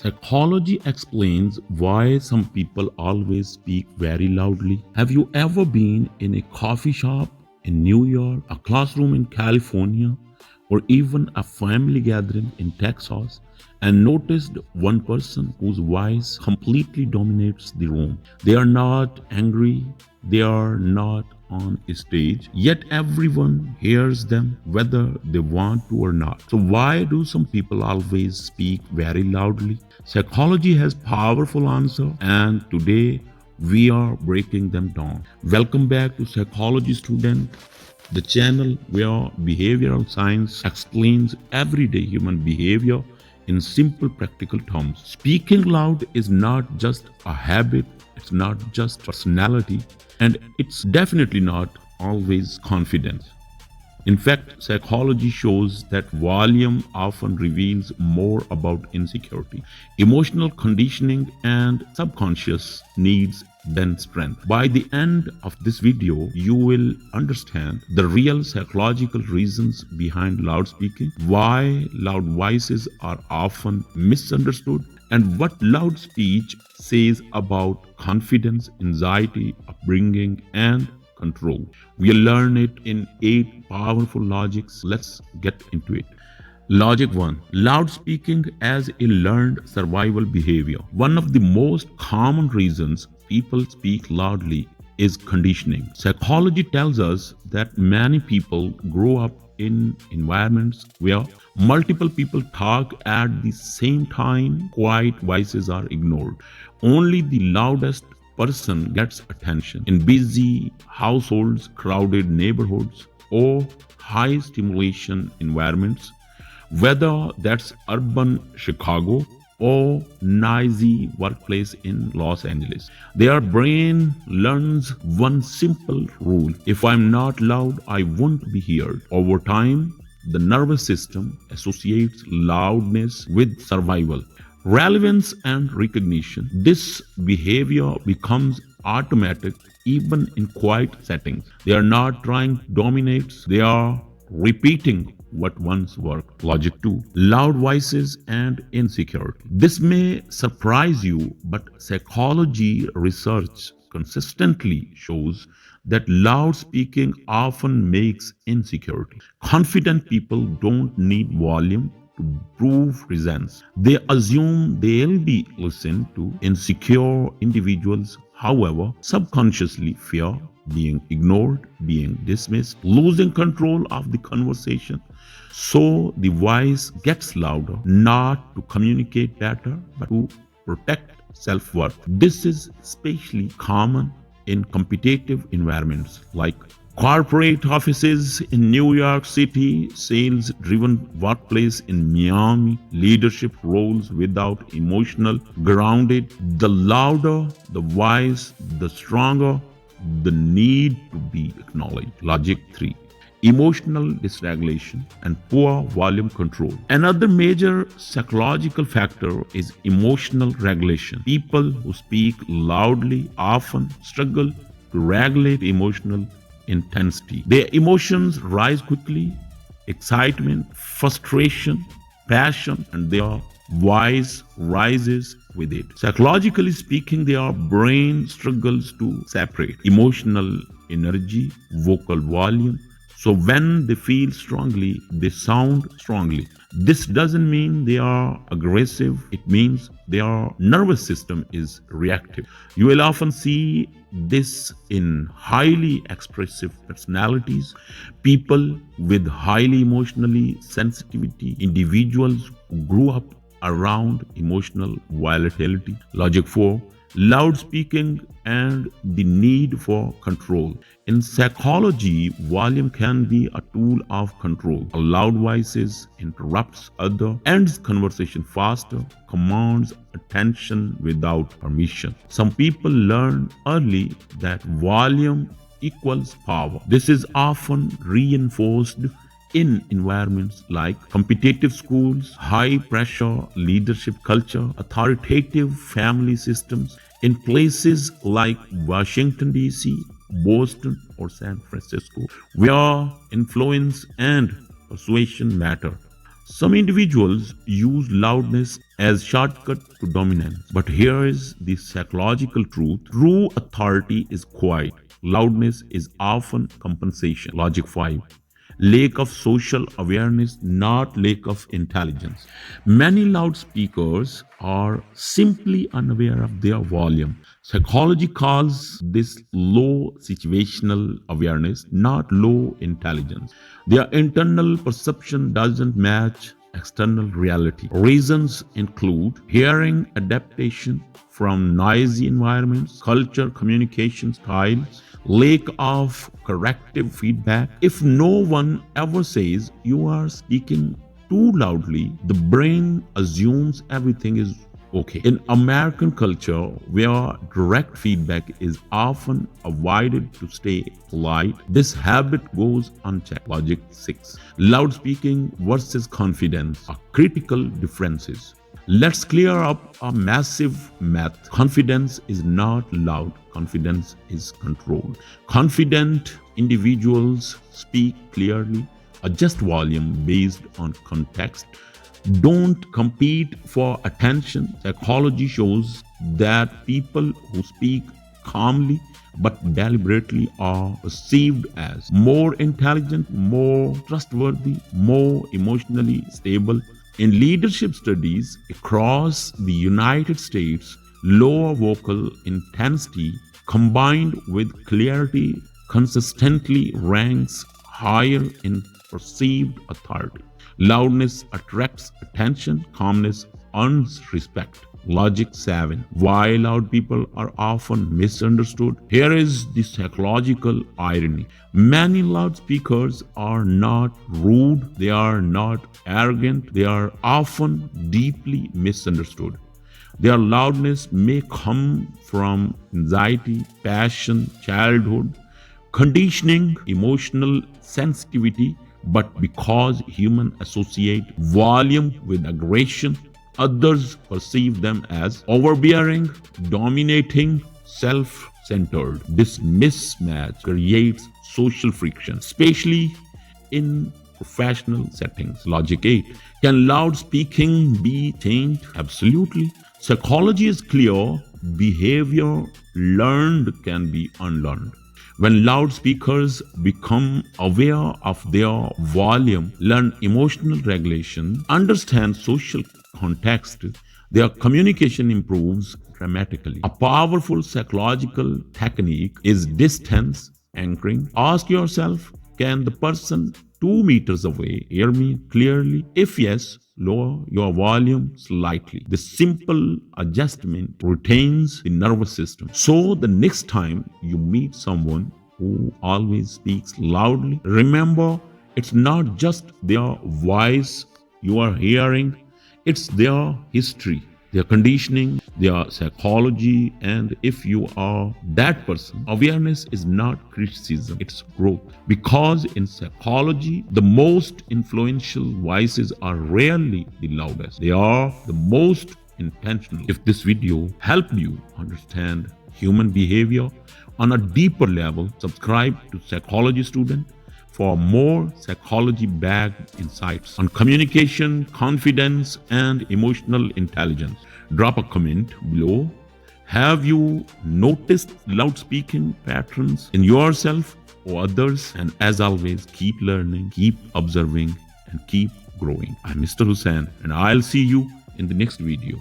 Psychology explains why some people always speak very loudly. Have you ever been in a coffee shop in New York, a classroom in California, or even a family gathering in Texas and noticed one person whose voice completely dominates the room? They are not angry, they are not on a stage, yet everyone hears them whether they want to or not. So, why do some people always speak very loudly? Psychology has powerful answer, and today we are breaking them down. Welcome back to Psychology Student, the channel where behavioral science explains everyday human behavior in simple practical terms. Speaking loud is not just a habit, it's not just personality, and it's definitely not always confidence. In fact, psychology shows that volume often reveals more about insecurity, emotional conditioning, and subconscious needs than strength. By the end of this video, you will understand the real psychological reasons behind loud speaking, why loud voices are often misunderstood, and what loud speech says about confidence, anxiety, upbringing, and control. We'll learn it in 8 powerful logics. Let's get into it. Logic 1. Loud speaking as a learned survival behavior. One of the most common reasons people speak loudly is conditioning. Psychology tells us that many people grow up in environments where multiple people talk at the same time, quiet voices are ignored. Only the loudest person gets attention. In busy households, crowded neighborhoods, or high stimulation environments, whether that's urban Chicago or noisy workplace in Los Angeles. Their brain learns one simple rule: if I'm not loud, I won't be heard. Over time, the nervous system associates loudness with survival, relevance, and recognition. This behavior becomes automatic even in quiet settings. They are not trying to dominate, they are repeating what once worked. Logic 2. Loud voices and insecurity. This may surprise you, but psychology research consistently shows that loud speaking often makes insecurity. Confident people don't need volume to prove presence. They assume they'll be listened to. Insecure individuals, however, subconsciously fear being ignored, being dismissed, losing control of the conversation. So the voice gets louder, not to communicate better, but to protect self worth. This is especially common in competitive environments like corporate offices in New York City, sales driven workplace in Miami, leadership roles without emotional grounded. The louder the voice, the stronger the need to be acknowledged. Logic 3. Emotional dysregulation and poor volume control. Another major psychological factor is emotional regulation. People who speak loudly often struggle to regulate emotional intensity. Their emotions rise quickly: excitement, frustration, passion, and their voice rises with it. Psychologically speaking, their brain struggles to separate emotional energy, vocal volume. So when they feel strongly, they sound strongly. This doesn't mean they are aggressive, it means their nervous system is reactive. You will often see this in highly expressive personalities, people with highly emotionally sensitivity, individuals who grew up around emotional volatility. Logic 4. Loud speaking and the need for control. In psychology, volume can be a tool of control. A loud voice interrupts other, ends conversation faster, commands attention without permission. Some people learn early that volume equals power. This is often reinforced in environments like competitive schools, high pressure leadership culture, authoritative family systems. In places like Washington, D.C., Boston, or San Francisco, where influence and persuasion matter, Some individuals use loudness as shortcut to dominance. But here is the psychological truth. True authority is quiet. Loudness is often compensation. Logic 5. Lack of social awareness, not lack of intelligence. Many loudspeakers are simply unaware of their volume. Psychology calls this low situational awareness, not low intelligence. Their internal perception doesn't match external reality. Reasons include hearing adaptation from noisy environments, culture, communication styles, lack of corrective feedback. If no one ever says you are speaking too loudly, the brain assumes everything is okay. In American culture, where direct feedback is often avoided to stay polite, this habit goes unchecked. Logic 6. Loudspeaking versus confidence are critical differences. Let's clear up a massive myth. Confidence is not loud. Confidence is controlled. Confident individuals speak clearly, adjust volume based on context, don't compete for attention. Psychology shows that people who speak calmly but deliberately are perceived as more intelligent, more trustworthy, more emotionally stable. In leadership studies across the United States, lower vocal intensity combined with clarity consistently ranks higher in perceived authority. Loudness attracts attention, calmness earns respect. Logic 7. Why loud people are often misunderstood. Here is the psychological irony. Many loudspeakers are not rude, they are not arrogant, they are often deeply misunderstood. Their loudness may come from anxiety, passion, childhood, conditioning, emotional sensitivity, but because humans associate volume with aggression, others perceive them as overbearing, dominating, self centered. This mismatch creates social friction, especially in professional settings. Logic 8. Can loud speaking be changed? Absolutely. Psychology is clear. Behavior learned can be unlearned. When loudspeakers become aware of their volume, learn emotional regulation, understand social context, their communication improves dramatically. A powerful psychological technique is distance anchoring. Ask yourself, can the person 2 meters away hear me clearly? If yes, lower your volume slightly. The simple adjustment retains the nervous system. So the next time you meet someone who always speaks loudly, remember it's not just their voice you are hearing, it's their history, their conditioning, their psychology. And if you are that person, awareness is not criticism, it's growth. Because in psychology, the most influential voices are rarely the loudest, they are the most intentional. If this video helped you understand human behavior on a deeper level, subscribe to Psychology Student for more psychology-backed insights on communication, confidence, and emotional intelligence. Drop a comment below. Have you noticed loudspeaking patterns in yourself or others? And as always, keep learning, keep observing, and keep growing. I'm Mr. Hussain, and I'll see you in the next video.